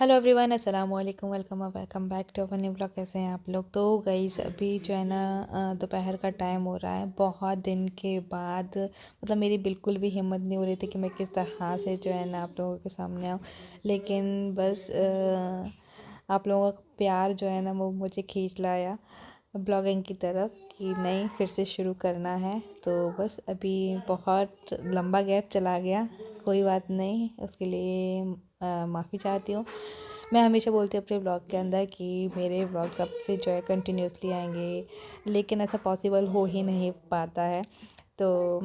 Hello everyone, अस्सलाम वालेकुम, welcome back to our new blog. कैसे हैं आप लोग? तो गाइस अभी जो है ना दोपहर का टाइम हो रहा है। बहुत दिन के बाद मतलब मेरी बिल्कुल भी हिम्मत नहीं हो रही थी कि मैं किस तरह से जो है ना आप लोगों के सामने आऊँ, लेकिन बस आप लोगों का प्यार जो है ना वो मुझे खींच लाया ब्लॉगिंग की तरफ कि नहीं फिर से शुरू करना है। तो बस अभी बहुत लंबा गैप चला गया, कोई बात नहीं, उसके लिए माफ़ी चाहती हूँ। मैं हमेशा बोलती हूँ अपने ब्लॉग के अंदर कि मेरे ब्लॉग अब से जो है कंटिन्यूसली आएंगे, लेकिन ऐसा पॉसिबल हो ही नहीं पाता है। तो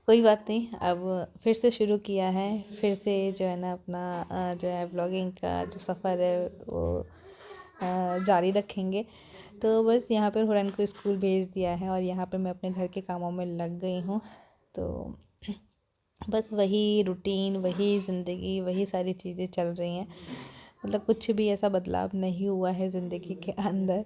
कोई बात नहीं, अब फिर से शुरू किया है, फिर से जो है ना अपना जो है ब्लॉगिंग का जो सफ़र है वो जारी रखेंगे। तो बस यहाँ पर हुरन को स्कूल भेज दिया है और यहाँ पर मैं अपने घर के कामों में लग गई हूँ। तो बस वही रूटीन, वही ज़िंदगी, वही सारी चीज़ें चल रही हैं। मतलब कुछ भी ऐसा बदलाव नहीं हुआ है ज़िंदगी के अंदर।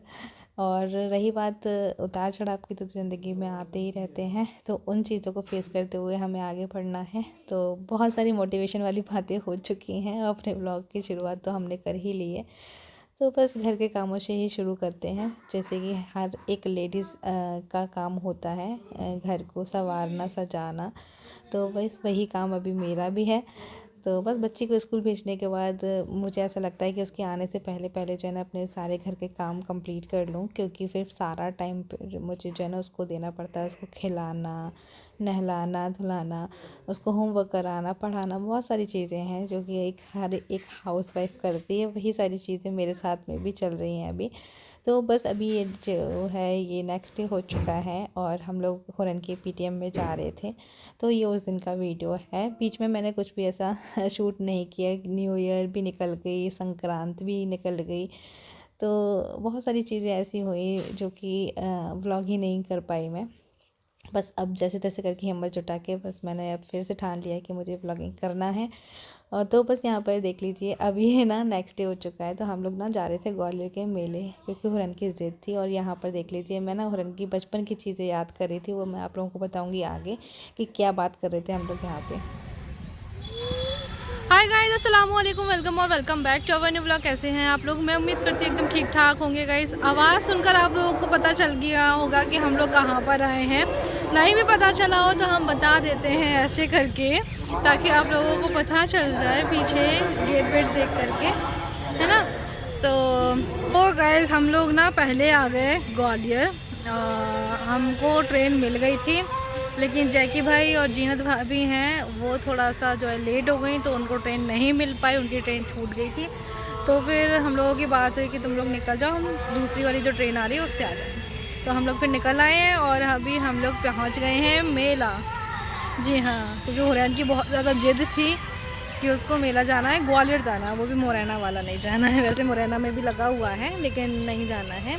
और रही बात उतार चढ़ाव की, तो ज़िंदगी में आते ही रहते हैं, तो उन चीज़ों को फेस करते हुए हमें आगे बढ़ना है। तो बहुत सारी मोटिवेशन वाली बातें हो चुकी हैं, अपने ब्लॉग की शुरुआत तो हमने कर ही ली है। तो बस घर के कामों से ही शुरू करते हैं, जैसे कि हर एक लेडीज़ का काम होता है घर को संवारना, सजाना। तो बस वही काम अभी मेरा भी है। तो बस बच्ची को स्कूल भेजने के बाद मुझे ऐसा लगता है कि उसके आने से पहले पहले जो है ना अपने सारे घर के काम कंप्लीट कर लूँ, क्योंकि फिर सारा टाइम मुझे जो है ना उसको देना पड़ता है। उसको खिलाना, नहलाना, धुलाना, उसको होमवर्क कराना, पढ़ाना, बहुत सारी चीज़ें हैं जो कि हर एक हाउसवाइफ करती है। वही सारी चीज़ें मेरे साथ में भी चल रही हैं अभी। तो बस अभी ये जो है ये नेक्स्ट डे हो चुका है और हम लोग हुरन के पीटीएम में जा रहे थे। तो ये उस दिन का वीडियो है। बीच में मैंने कुछ भी ऐसा शूट नहीं किया। न्यू ईयर भी निकल गई, संक्रांत भी निकल गई, तो बहुत सारी चीज़ें ऐसी हुई जो कि व्लॉग ही नहीं कर पाई मैं। बस अब जैसे तैसे करके हिम्मत जुटा के बस मैंने अब फिर से ठान लिया कि मुझे व्लॉगिंग करना है। और तो बस यहाँ पर देख लीजिए, अभी है ना नेक्स्ट डे हो चुका है। तो हम लोग ना जा रहे थे ग्वालियर के मेले, क्योंकि हुरन की ज़िद थी। और यहाँ पर देख लीजिए, मैं ना हुरन की बचपन की चीज़ें याद कर रही थी, वो मैं आप लोगों को बताऊँगी आगे कि क्या बात कर रहे थे हम लोग यहाँ पे। हाय गाइस, अस्सलाम वालेकुम, welcome back to our new blog. कैसे हैं आप लोग? मैं उम्मीद करती हूँ एकदम ठीक ठाक होंगे गाइस। आवाज़ सुनकर आप लोगों को पता चल गया होगा कि हम लोग कहाँ पर आए हैं। नहीं भी पता चला हो तो हम बता देते हैं ऐसे करके, ताकि आप लोगों को पता चल जाए पीछे गेट वेट देख करके, है ना। तो गाइस हम लोग ना पहले आ गए ग्वालियर। हमको ट्रेन मिल गई थी, लेकिन जैकी भाई और जीनत भाभी हैं वो थोड़ा सा जो है लेट हो गई, तो उनको ट्रेन नहीं मिल पाई, उनकी ट्रेन छूट गई थी। तो फिर हम लोगों की बात हुई कि तुम लोग निकल जाओ, हम दूसरी वाली जो ट्रेन आ रही है उससे आ जाए। तो हम लोग फिर निकल आए हैं और अभी हम लोग पहुंच गए हैं मेला। जी हाँ, क्योंकि हुरैन की बहुत ज़्यादा जिद थी कि उसको मेला जाना है, ग्वालियर जाना है, वो भी मुरैना वाला नहीं जाना है। वैसे मुरैना में भी लगा हुआ है लेकिन नहीं जाना है,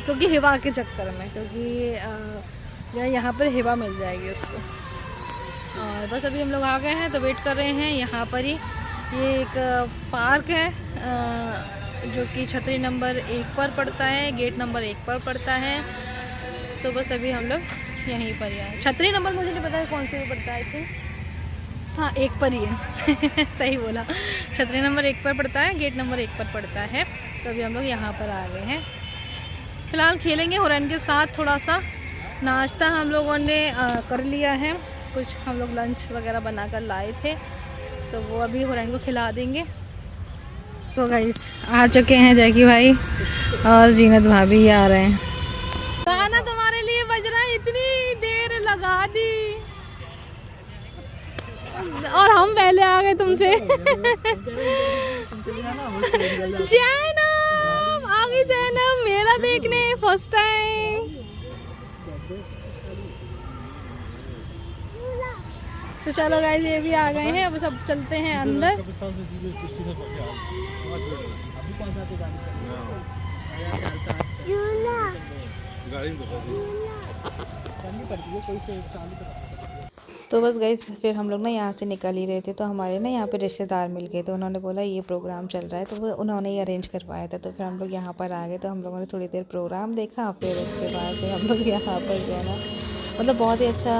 क्योंकि हिवा के चक्कर में, क्योंकि यहाँ पर हिवा मिल जाएगी उसको। और बस अभी हम लोग आ गए हैं, तो वेट कर रहे हैं यहाँ पर ही। ये एक पार्क है जो कि छतरी नंबर 1 पर पड़ता है, गेट नंबर 1 पर पड़ता है। तो बस अभी हम लोग यहीं पर ही आए। छतरी नंबर मुझे नहीं पता कौन से में पड़ता है, आई थिंक हाँ 1 पर ही है। सही बोला, छतरी नंबर 1 पर पड़ता है, गेट नंबर 1 पर पड़ता है। तो अभी हम लोग यहाँ पर आ गए हैं। फ़िलहाल खेलेंगे हुरैन के साथ थोड़ा सा। नाश्ता हम लोगों ने कर लिया है, कुछ हम लोग लंच वगैरह बनाकर लाए थे, तो वो अभी हुरैन को खिला देंगे। तो गाइस आ चुके हैं जैकी भाई और जीनत भाभी आ रहे हैं। गाना तुम्हारे लिए बज रहा है, इतनी देर लगा दी और हम पहले आ गए तुमसे। जैनब आ गई, जैनब मेला देखने फर्स्ट टाइम। तो चलो गाइस ये भी आ गए हैं, अब सब चलते हैं अंदर। तो बस गाइस फिर हम लोग ना यहाँ से निकल ही रहे थे, तो हमारे ना यहाँ पे रिश्तेदार मिल गए। तो उन्होंने बोला ये प्रोग्राम चल रहा है, तो वो उन्होंने ही अरेंज करवाया था। तो फिर हम लोग यहाँ पर आ गए, तो हम लोगों ने थोड़ी देर प्रोग्राम देखा, फिर उसके बाद फिर हम लोग यहाँ पर जो है ना मतलब बहुत ही अच्छा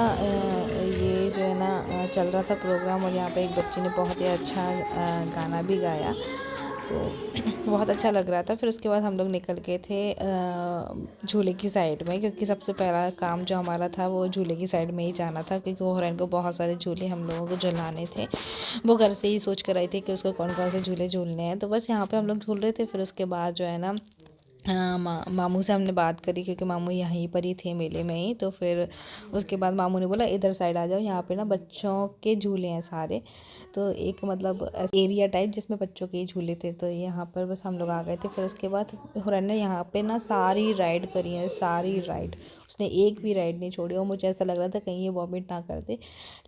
ये अभी जो है ना चल रहा था प्रोग्राम, और यहाँ पे एक बच्ची ने बहुत ही अच्छा गाना भी गाया, तो बहुत अच्छा लग रहा था। फिर उसके बाद हम लोग निकल गए थे झूले की साइड में, क्योंकि सबसे पहला काम जो हमारा था वो झूले की साइड में ही जाना था, क्योंकि होरेन को बहुत सारे झूले हम लोगों को झुलाने थे। वो घर से ही सोच कर आई थी कि उसको कौन कौन से झूले झूलने हैं, तो बस यहाँ पे हम लोग झूल रहे थे। फिर उसके बाद जो है ना मामू से हमने बात करी, क्योंकि मामू यहीं पर ही थे मेले में ही। तो फिर उसके बाद मामू ने बोला इधर साइड आ जाओ, यहाँ पे ना बच्चों के झूले हैं सारे, तो एक मतलब एरिया टाइप जिसमें बच्चों के ही झूले थे, तो यहाँ पर बस हम लोग आ गए थे। फिर उसके बाद हुरैन ने यहाँ पे ना सारी राइड करी है, सारी राइड, उसने एक भी राइड नहीं छोड़ी, और मुझे ऐसा लग रहा था कहीं ये वॉमिट ना कर दे,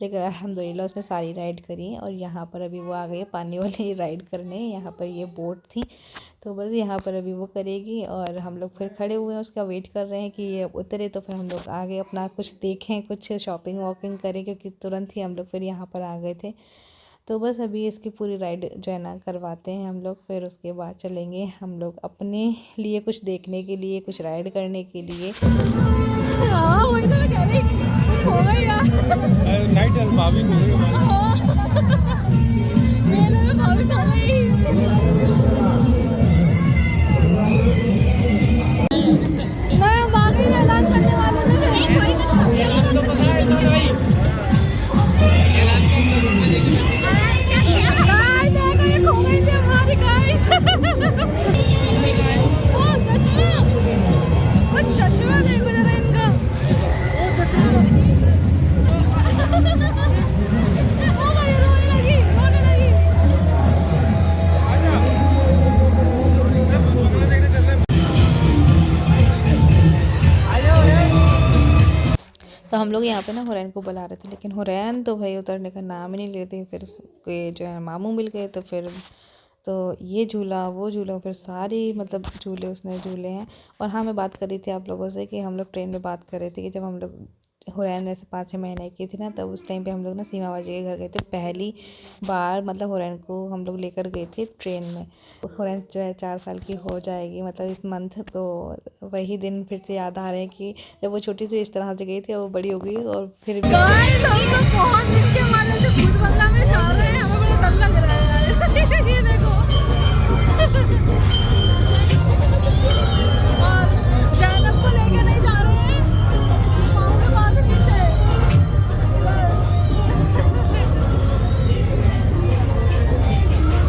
लेकिन अल्हम्दुलिल्लाह उसने सारी राइड करी है। और यहाँ पर अभी वो आ गई पानी वाली राइड करने, यहाँ पर ये बोट थी, तो बस यहाँ पर अभी वो करेगी। और हम लोग फिर खड़े हुए हैं, उसका वेट कर रहे हैं कि ये उतरे, तो फिर हम लोग आगे अपना कुछ देखें, कुछ शॉपिंग वॉपिंग करें, क्योंकि तुरंत ही हम लोग फिर यहाँ पर आ गए थे। तो बस अभी इसकी पूरी राइड जो है ना करवाते हैं हम लोग, फिर उसके बाद चलेंगे हम लोग अपने लिए कुछ देखने के लिए, कुछ राइड करने के लिए। हाँ वही तो मैं कह रही हो गई यार, टाइटल भाभी को मेले में भाभी खो गई। मैं बाकी में ऐलान करने वाले थे, ऐलान तो पता है ना भाई, ऐलान गाइस देखो ये खो गई थी हमारी गाइस। ओ चचमा देखो जरा इनका, ओ भाई रोने लगी। तो हम लोग यहाँ पे ना हुरैन को बुला रहे थे, लेकिन हुरैन तो भाई उतरने का नाम ही नहीं लेती। फिर उसके जो है मामू मिल गए, तो फिर तो ये झूला वो झूला, फिर सारी मतलब झूले उसने झूले हैं। और हाँ, मैं बात कर रही थी आप लोगों से कि हम लोग ट्रेन में बात कर रहे थे कि जब हम लोग हुरैन ऐसे 5-6 महीने की थी ना, तब उस टाइम पे हम लोग ना सीमा बाजी के घर गए थे पहली बार। मतलब हुरैन को हम लोग लेकर गए थे ट्रेन में। हुरैन जो है 4 साल की हो जाएगी मतलब इस मंथ, तो वही दिन फिर से याद आ रहे हैं कि जब वो छोटी थी इस तरह से गई थी, और वो बड़ी हो गई, और फिर भी गाइस हम लोग बहुत दिन के बाद से भूत बंगला में जा रहे हैं, हमें बड़ा डर लग रहा है यार। ये देखो और जैनब को लेके नहीं जा रहे हैं, माँ के पास है पीछे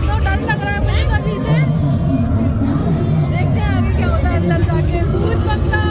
तो डर लग रहा है मुझे अभी से। देखते हैं आगे क्या होता है अंदर जाके। भूत बंगला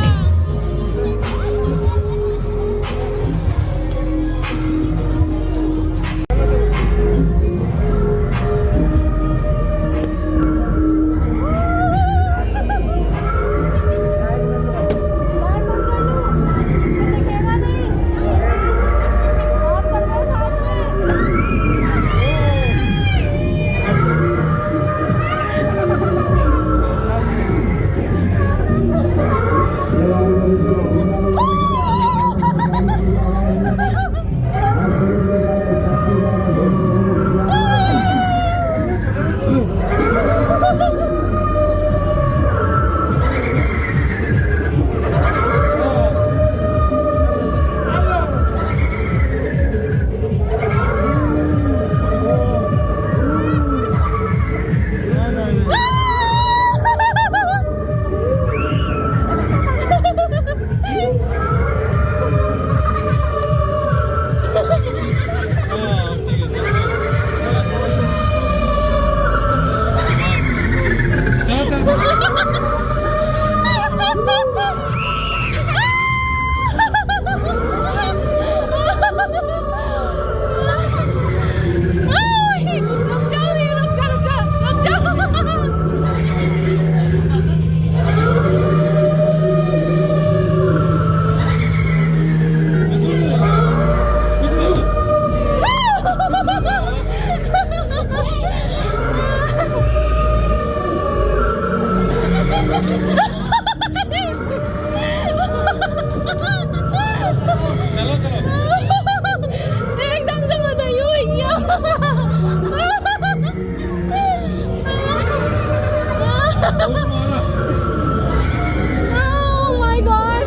Oh my God!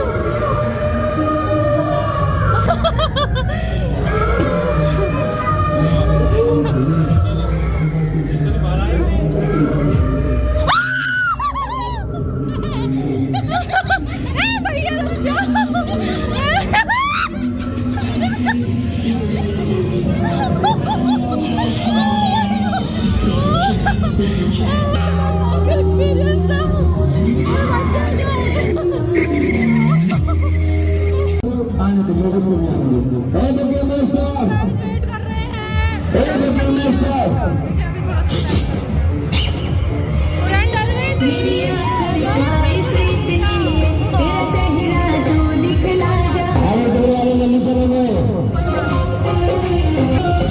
एक्सपीरियंस था और बच्चा जो वेट कर रहे हैं। देखिए अभी थोड़ा सा उड़ान डाल गई थी।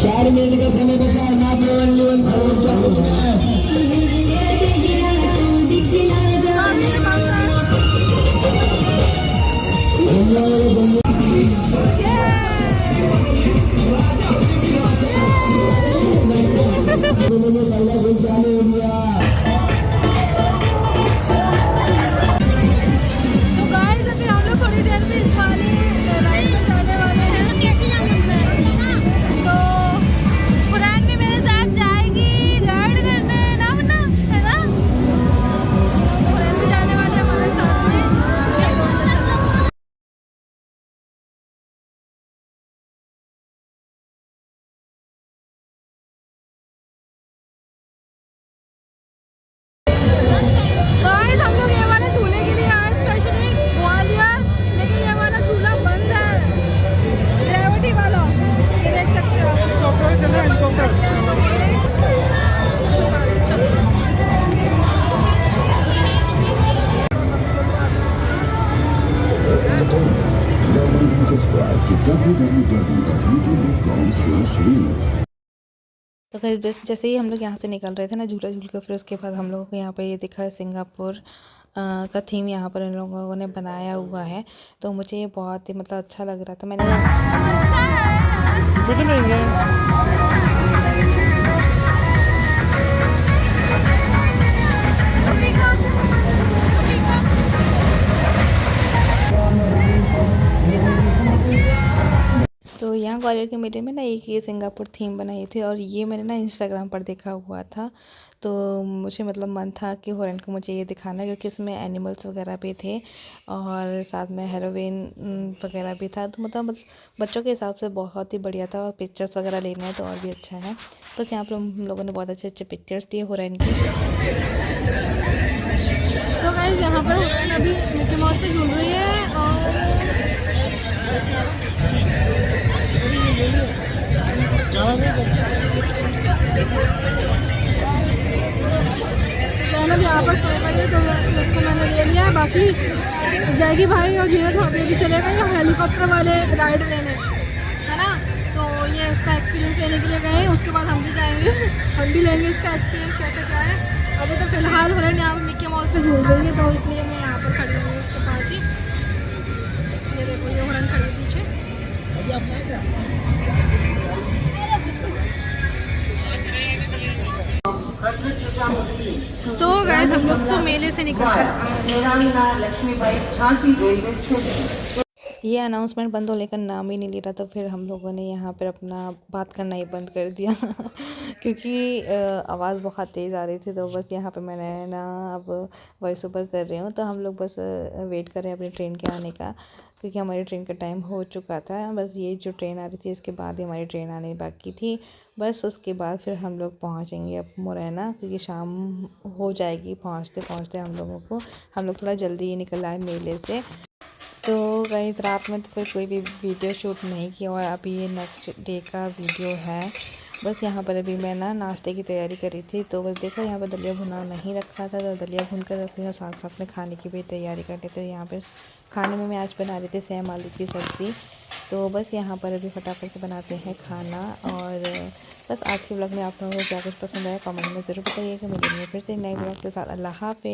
चार मिनट का समय बचा है। ना केवल चालू है। पहला गोल चालू हो गया। तो गाइस अभी हम लोग थोड़ी देर में इस वाले राइड पर जाने वाले हैं। कैसे जाना है तो कुरान भी मेरे साथ जाएगी राइड करने ना है ना। तो कुरान भी जाने वाले हमारे साथ में। गाइस हम लोग ये वाले झूले के लिए आए स्पेशली ग्वालियर, लेकिन ये वाला झूला बंद है, ग्रेविटी वाला। ये देख सकते हो तो फिर बस जैसे ही हम लोग यहाँ से निकल रहे थे ना झूला झूल कर, फिर उसके बाद हम लोगों को यहाँ पे ये दिखा सिंगापुर का थीम यहाँ पर इन लोगों ने बनाया हुआ है। तो मुझे ये बहुत ही मतलब अच्छा लग रहा था। मैंने कुछ नहीं है। तो यहाँ ग्वालियर के मेले में ना एक ये सिंगापुर थीम बनाई थी और ये मैंने ना इंस्टाग्राम पर देखा हुआ था। तो मुझे मतलब मन था कि होरेन को मुझे ये दिखाना, क्योंकि इसमें एनिमल्स वगैरह भी थे और साथ में हेलोवीन वगैरह भी था। तो मतलब बच्चों के हिसाब से बहुत ही बढ़िया था और पिक्चर्स वगैरह लेना है तो और भी अच्छा है। बस यहाँ पर हम लोगों ने बहुत अच्छे अच्छे पिक्चर्स दिए होरेन की। तो गाइस यहाँ पर होरेन अभी मिकी माउस पे झूल रही है और जैनब यहाँ पर सो गई है, तो उसको मैंने ले लिया। बाकी जाएगी भाई और जीनत भाभी भी चलेगा ये हेलीकॉप्टर वाले राइड लेने, है ना। तो ये उसका एक्सपीरियंस लेने के लिए गए हैं, उसके बाद हम भी जाएंगे, हम भी लेंगे इसका एक्सपीरियंस कैसे क्या है। अभी तो फिलहाल होरेन यहाँ पर मिकी माउस पे झूल रही है, तो इसलिए मैं यहाँ पर खड़ी हुई हूँ उसके पास ही। ये देखो ये होरेन खड़ी है पीछे। तो गाइस हम लोग तो मेले से निकल कर ये अनाउंसमेंट बंद होने का नाम ही नहीं ले रहा, तो फिर हम लोगों ने यहाँ पर अपना बात करना ही बंद कर दिया क्योंकि आवाज़ बहुत तेज़ आ रही थी। तो बस यहाँ पे मैंने ना अब वॉइस ओवर कर रही हूँ। तो हम लोग बस वेट कर रहे हैं अपनी ट्रेन के आने का, क्योंकि हमारी ट्रेन का टाइम हो चुका था। बस ये जो ट्रेन आ रही थी इसके बाद ही हमारी ट्रेन आने बाकी थी। बस उसके बाद फिर हम लोग पहुँचेंगे अब मुरैना, क्योंकि शाम हो जाएगी पहुँचते पहुँचते हम लोग थोड़ा जल्दी ही निकल आए मेले से। तो गाइस रात में तो फिर कोई भी वीडियो शूट नहीं किया और अभी ये नेक्स्ट डे का वीडियो है। बस यहाँ पर अभी मैं ना नाश्ते की तैयारी करी थी। तो बस देखो यहाँ पर दलिया भुना नहीं रखा था, तो दलिया भुन कर रखी और साथ साथ में खाने की भी तैयारी कर रहे थे। यहाँ पर खाने में मैं आज बना रही थी सेम आलू की सब्ज़ी। तो बस यहाँ पर अभी फटाफट से बनाते हैं खाना। और बस आज के ब्लॉग में आप लोगों को क्या कुछ पसंद आया कमेंट में ज़रूर बताइएगा। मिलेंगे फिर से एक नए ब्लॉग के साथ। अल्लाह हाफ़िज़।